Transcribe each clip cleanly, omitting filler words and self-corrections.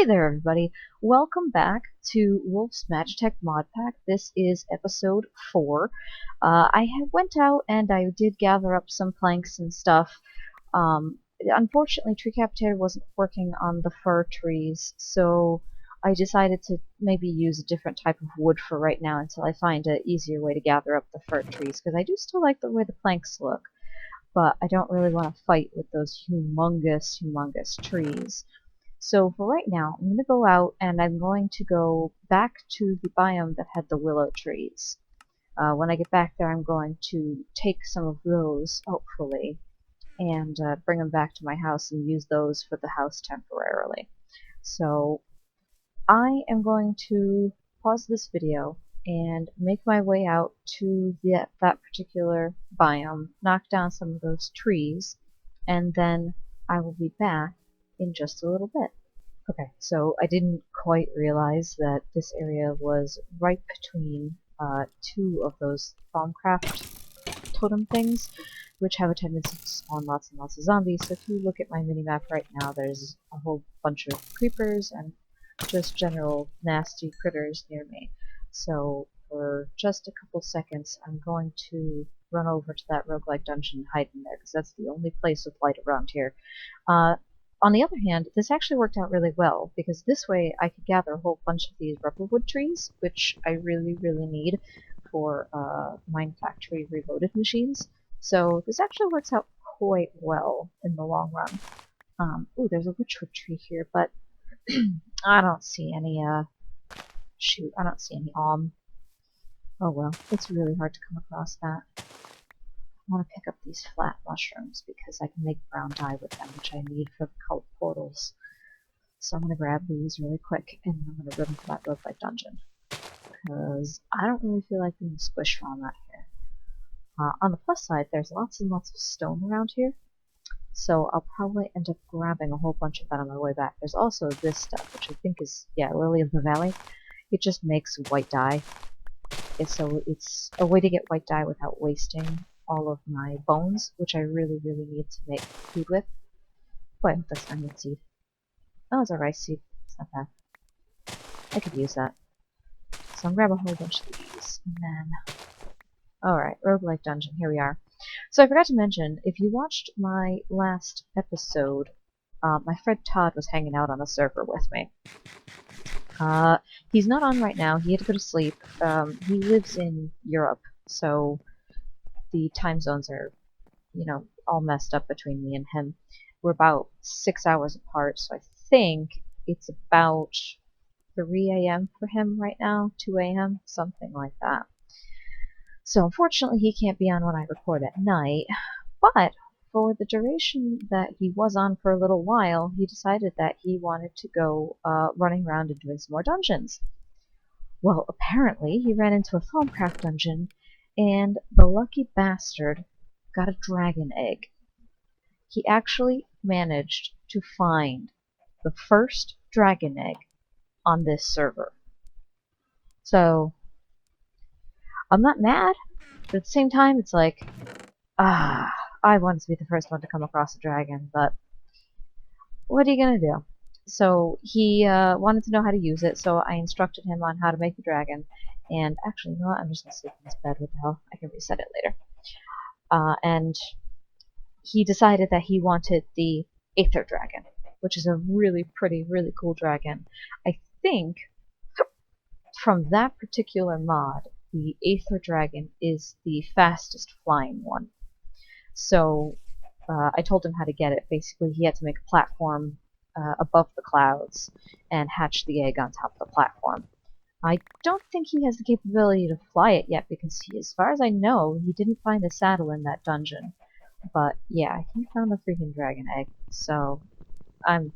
Hey there, everybody. Welcome back to Wolf's Magitech Modpack. This is episode 4. Went out and I did gather up some planks and stuff. Unfortunately, Tree Capitator wasn't working on the fir trees, so I decided to maybe use a different type of wood for right now until I find an easier way to gather up the fir trees, because I do still like the way the planks look, but I don't really want to fight with those humongous trees. So for right now, I'm going to go out and I'm going to go back to the biome that had the willow trees. When I get back there, I'm going to take some of those, hopefully, and bring them back to my house and use those for the house temporarily. So I am going to pause this video and make my way out to that particular biome, knock down some of those trees, and then I will be back in just a little bit. Okay, so I didn't quite realize that this area was right between two of those Thaumcraft totem things, which have a tendency to spawn lots and lots of zombies. So if you look at my minimap right now, there's a whole bunch of creepers and just general nasty critters near me. So for just a couple seconds, I'm going to run over to that roguelike dungeon and hide in there, because that's the only place with light around here. On the other hand, this actually worked out really well, because this way I could gather a whole bunch of these rubberwood trees, which I really need for Mine Factory Reloaded machines. So this actually works out quite well in the long run. Ooh, there's a witchwood tree here, but I don't see any, I don't see any Oh well, it's really hard to come across that. I want to pick up these flat mushrooms because I can make brown dye with them, which I need for the cult portals. So I'm going to grab these really quick and I'm going to run to that roguelike dungeon, because I don't really feel like being squished around that here. On the plus side, there's lots and lots of stone around here, so I'll probably end up grabbing a whole bunch of that on my way back. There's also this stuff, which I think is, Lily of the Valley. It just makes white dye. So it's a way to get white dye without wasting all of my bones, which I really need to make food with. Boy, that's an onion seed. Oh, it's a rice seed. It's not bad. I could use that. So I'll grab a whole bunch of these, and then... Alright, roguelike dungeon, here we are. So I forgot to mention, if you watched my last episode, my friend Todd was hanging out on the server with me. He's not on right now, he had to go to sleep. He lives in Europe, so the time zones are, all messed up between me and him. We're about 6 hours apart, so I think it's about 3 a.m. for him right now, 2 a.m., something like that. So unfortunately he can't be on when I record at night, but for the duration that he was on for a little while, he decided that he wanted to go running around and doing some more dungeons. Well, apparently he ran into a Thaumcraft dungeon, and the lucky bastard got a dragon egg. He actually managed to find the first dragon egg on this server. So, I'm not mad, but at the same time, it's like, I wanted to be the first one to come across a dragon, but what are you gonna do? So, he wanted to know how to use it, so I instructed him on how to make the dragon. And actually, you know what? I'm just gonna sleep in this bed. What the hell? I can reset it later. And he decided that he wanted the Aether Dragon, which is a really pretty, really cool dragon. I think from that particular mod, the Aether Dragon is the fastest flying one. So I told him how to get it. Basically, he had to make a platform above the clouds and hatch the egg on top of the platform. I don't think he has the capability to fly it yet, because as far as I know, he didn't find a saddle in that dungeon. But yeah, he found a freaking dragon egg, so I'm,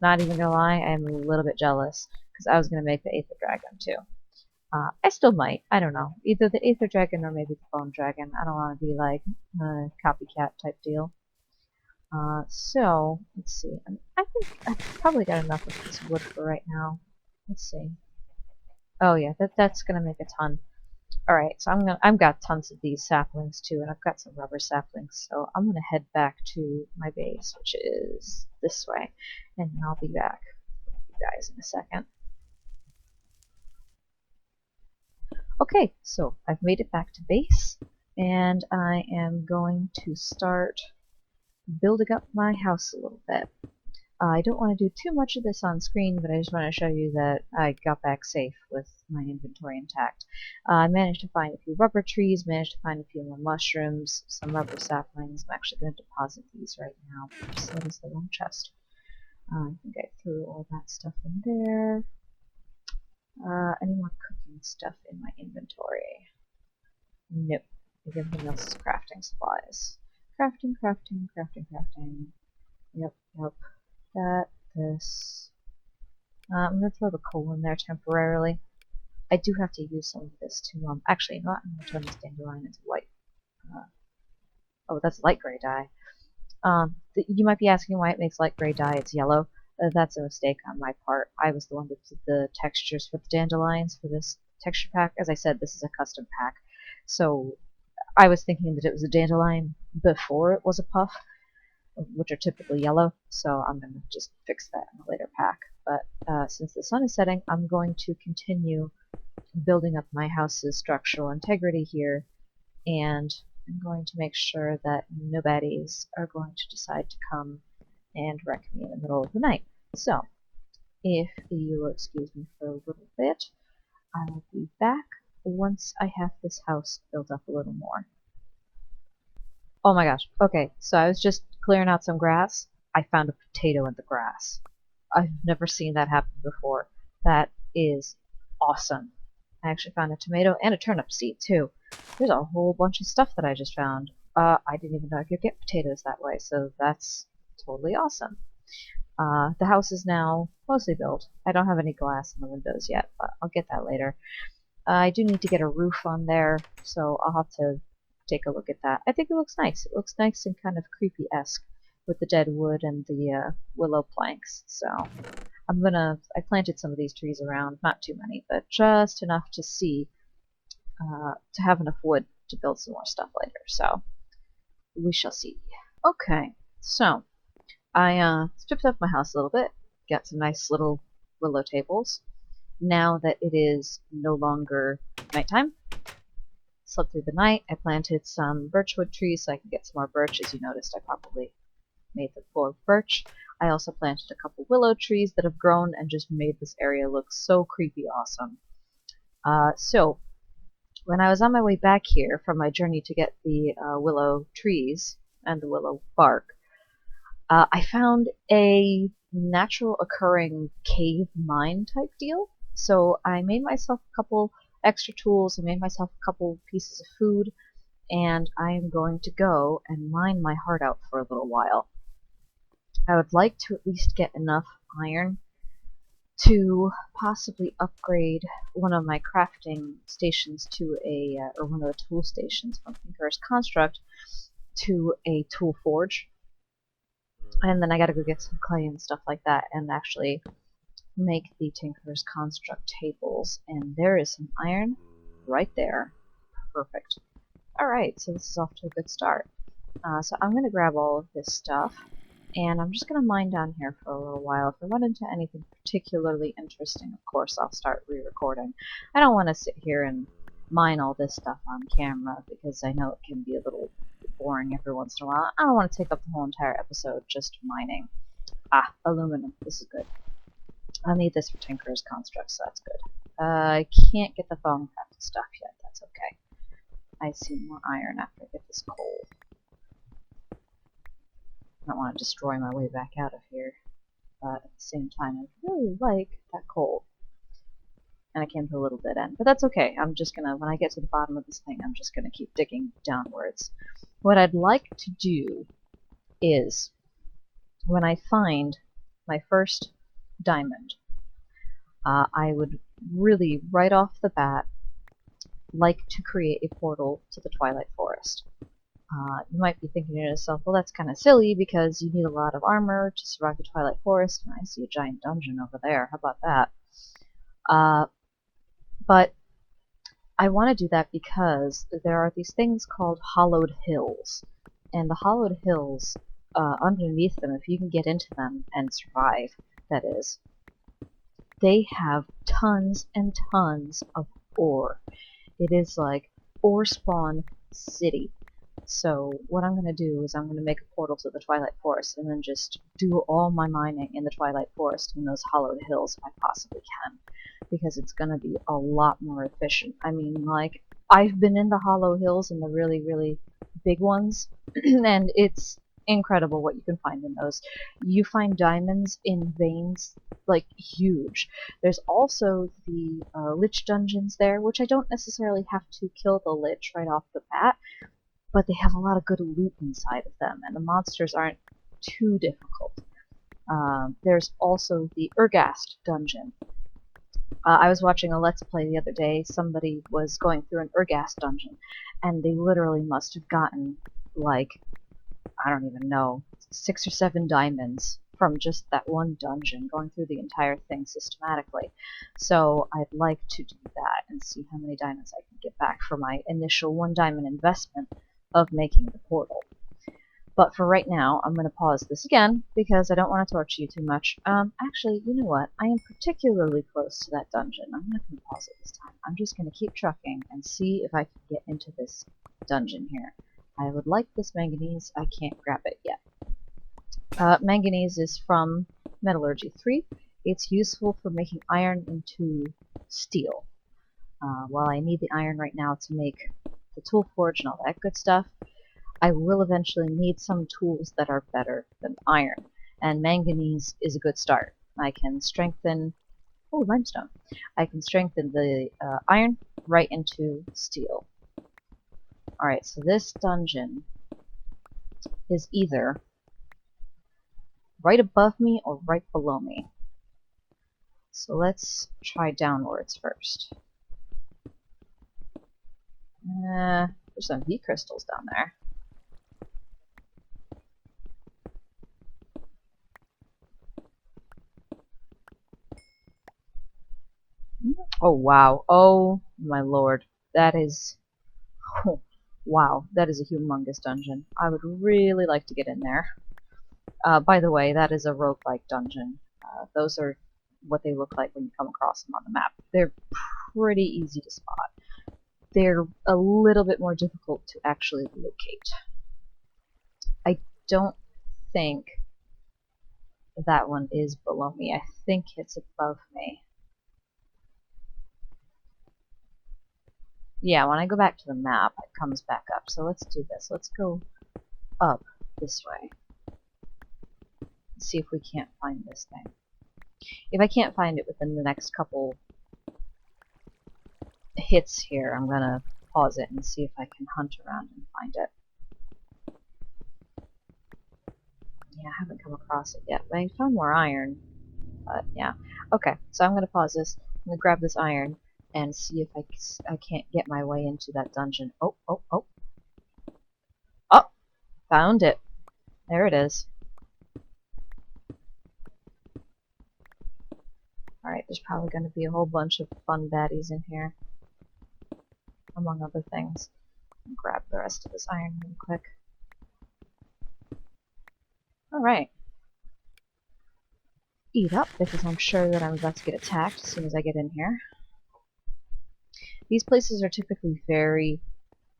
not even gonna lie, I'm a little bit jealous, because I was gonna make the Aether Dragon too. I still might, I don't know. Either the Aether Dragon or maybe the Bone Dragon. I don't want to be like a copycat type deal. So, let's see. I think I've probably got enough of this wood for right now. Let's see. Oh yeah, that's gonna make a ton. Alright, so I've got tons of these saplings too, and I've got some rubber saplings, so I'm gonna head back to my base, which is this way, and I'll be back guys in a second. Okay, so I've made it back to base, and I am going to start building up my house a little bit. I don't want to do too much of this on screen, but I just want to show you that I got back safe with my inventory intact. I managed to find a few rubber trees, managed to find a few more mushrooms, some rubber saplings. I'm actually going to deposit these right now. Oops, that is the wrong chest. I think I threw all that stuff in there. Any more cooking stuff in my inventory? Nope. Everything else is crafting supplies. Crafting, crafting, crafting, crafting. Yep, yep. That, this. I'm going to throw the coal in there temporarily. I do have to use some of this to, actually not. I'm going to turn this dandelion into white. Oh, that's light gray dye. You might be asking why it makes light gray dye. It's yellow. That's a mistake on my part. I was the one that did the textures for the dandelions for this texture pack. As I said, this is a custom pack. So I was thinking that it was a dandelion before it was a puff, which are typically yellow. So I'm going to just fix that in a later pack. But since the sun is setting, I'm going to continue building up my house's structural integrity here, and I'm going to make sure that no baddies are going to decide to come and wreck me in the middle of the night. So, if you will excuse me for a little bit, I will be back once I have this house built up a little more. Oh my gosh, okay, so I was just clearing out some grass. I found a potato in the grass. I've never seen that happen before. That is awesome. I actually found a tomato and a turnip seed too. There's a whole bunch of stuff that I just found. I didn't even know I could get potatoes that way, so that's totally awesome. The house is now mostly built. I don't have any glass in the windows yet, but I'll get that later. I do need to get a roof on there, so I'll have to take a look at that. I think it looks nice. It looks nice and kind of creepy-esque with the dead wood and the willow planks. So I planted some of these trees around, not too many, but just enough to see, to have enough wood to build some more stuff later. So we shall see. Okay, so I stripped up my house a little bit, got some nice little willow tables. Now that it is no longer nighttime, slept through the night. I planted some birchwood trees so I can get some more birch. As you noticed, I probably made the floor of birch. I also planted a couple willow trees that have grown and just made this area look so creepy awesome. So when I was on my way back here from my journey to get the willow trees and the willow bark, I found a natural occurring cave mine type deal. So I made myself a couple extra tools, I made myself a couple pieces of food, and I am going to go and mine my heart out for a little while. I would like to at least get enough iron to possibly upgrade one of my crafting stations to a, or one of the tool stations from Tinker's Construct to a tool forge. And then I gotta go get some clay and stuff like that and actually make the Tinker's Construct tables. And there is some iron right there. Perfect. Alright, so this is off to a good start. So I'm gonna grab all of this stuff, and I'm just gonna mine down here for a little while. If I run into anything particularly interesting, of course I'll start re-recording. I don't want to sit here and mine all this stuff on camera because I know it can be a little boring every once in a while. I don't want to take up the whole entire episode just mining. Ah, aluminum. This is good. I'll need this for Tinker's Construct, so that's good. I can't get the thong crafted stuff yet. That's okay. I see more iron after I get this coal. I don't want to destroy my way back out of here, but at the same time, I really like that coal. And I came to a little bit end, but that's okay. I'm just gonna, when I get to the bottom of this thing, I'm just gonna keep digging downwards. What I'd like to do is, when I find my first diamond, I would really, right off the bat, like to create a portal to the Twilight Forest. You might be thinking to yourself, well, that's kind of silly because you need a lot of armor to survive the Twilight Forest, and I see a giant dungeon over there. How about that? But I want to do that because there are these things called hollowed hills. And the hollowed hills, underneath them, if you can get into them and survive, that is, they have tons and tons of ore. It is like ore spawn city. So what I'm going to do is I'm going to make a portal to the Twilight Forest and then just do all my mining in the Twilight Forest in those hollowed hills if I possibly can. Because it's going to be a lot more efficient. I mean, like, I've been in the hollow hills and the really, really big ones, and it's incredible what you can find in those. You find diamonds in veins, like, huge. There's also the Lich dungeons there, which I don't necessarily have to kill the Lich right off the bat, but they have a lot of good loot inside of them, and the monsters aren't too difficult. There's also the Urgast dungeon. I was watching a Let's Play the other day. Somebody was going through an Urgast dungeon, and they literally must have gotten, like, I don't even know, 6 or 7 diamonds from just that one dungeon, going through the entire thing systematically. So I'd like to do that and see how many diamonds I can get back for my initial 1 diamond investment of making the portal. But for right now, I'm going to pause this again because I don't want to torture you too much. Actually, you know what? I am particularly close to that dungeon. I'm not going to pause it this time. I'm just going to keep trucking and see if I can get into this dungeon here. I would like this manganese. I can't grab it yet. Manganese is from Metallurgy 3. It's useful for making iron into steel. While I need the iron right now to make the tool forge and all that good stuff, I will eventually need some tools that are better than iron, and manganese is a good start. I can strengthen, oh, limestone. I can strengthen the iron right into steel. Alright, so this dungeon is either right above me or right below me. So let's try downwards first. There's some V crystals down there. Oh wow. Oh my lord. That is... Oh, wow, that is a humongous dungeon. I would really like to get in there. By the way, that is a roguelike dungeon. Those are what they look like when you come across them on the map. They're pretty easy to spot. They're a little bit more difficult to actually locate. I don't think that one is below me. I think it's above me. Yeah, when I go back to the map, it comes back up. So let's do this. Let's go up this way. See if we can't find this thing. If I can't find it within the next couple hits here, I'm gonna pause it and see if I can hunt around and find it. Yeah, I haven't come across it yet, but I found more iron. But yeah. Okay, so I'm gonna pause this. I'm gonna grab this iron and see if I can't get my way into that dungeon. Oh, oh, oh. Oh! Found it. There it is. Alright, there's probably going to be a whole bunch of fun baddies in here. Among other things. I'll grab the rest of this iron really quick. Alright. Eat up, because I'm sure that I'm about to get attacked as soon as I get in here. These places are typically very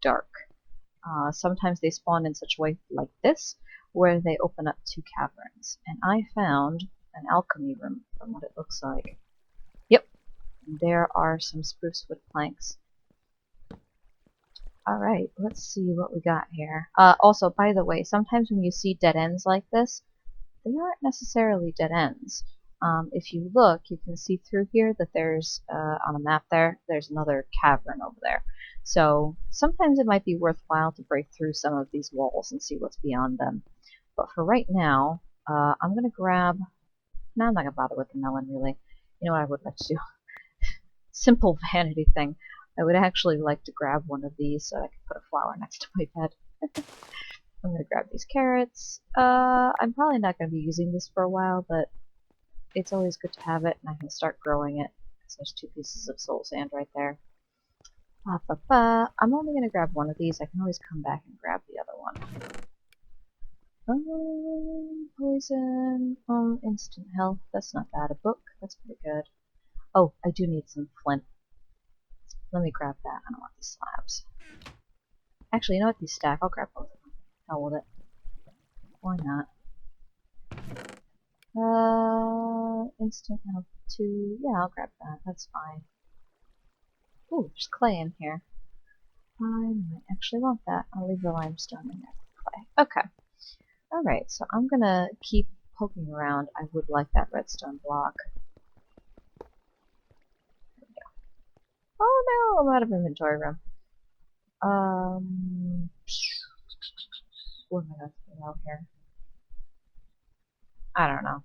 dark. Sometimes they spawn in such a way like this, where they open up 2 caverns. And I found an alchemy room from what it looks like. Yep, there are some spruce wood planks. Alright, let's see what we got here. Also, by the way, sometimes when you see dead ends like this, they aren't necessarily dead ends. If you look, you can see through here that there's, on a map there's another cavern over there. So sometimes it might be worthwhile to break through some of these walls and see what's beyond them. But for right now, I'm going to grab... No, I'm not going to bother with the melon, really. You know what I would like to do? Simple vanity thing. I would actually like to grab one of these so I can put a flower next to my bed. I'm going to grab these carrots. I'm probably not going to be using this for a while, but it's always good to have it, and I can start growing it. Because there's 2 pieces of soul sand right there. I'm only going to grab one of these. I can always come back and grab the other one. Poison, instant health. That's not bad. A book. That's pretty good. Oh, I do need some flint. Let me grab that. I don't want these slabs. Actually, you know what? These stack. I'll grab both of them. Hell with it. Why not? Instant health 2. Yeah, I'll grab that. That's fine. Ooh, there's clay in here. I might actually want that. I'll leave the limestone in there for clay. Okay. Alright, so I'm gonna keep poking around. I would like that redstone block. There we go. Oh no, I'm out of inventory room. What am I gonna throw out here? I don't know.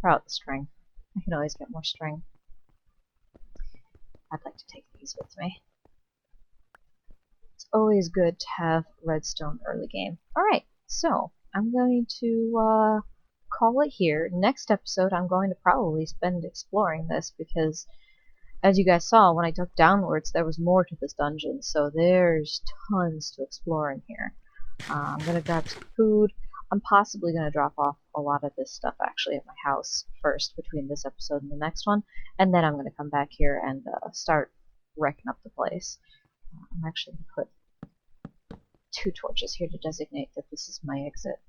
Throw out the string. I can always get more string. I'd like to take these with me. It's always good to have redstone early game. Alright, so I'm going to call it here. Next episode I'm going to probably spend exploring this because as you guys saw when I dug downwards there was more to this dungeon, so there's tons to explore in here. I'm going to grab some food. I'm possibly going to drop off a lot of this stuff actually at my house first between this episode and the next one, and then I'm going to come back here and start wrecking up the place. I'm actually going to put 2 torches here to designate that this is my exit.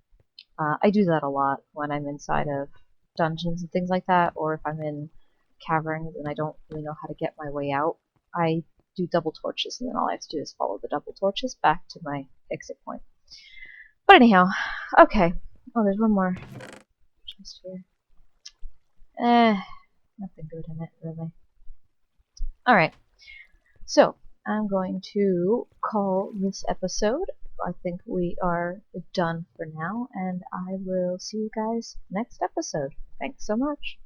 I do that a lot when I'm inside of dungeons and things like that, or if I'm in caverns and I don't really know how to get my way out. I do double torches, and then all I have to do is follow the double torches back to my exit point. But anyhow, okay. Oh, there's one more chest here. Nothing good in it, really. Alright, so I'm going to call this episode. I think we are done for now, and I will see you guys next episode. Thanks so much.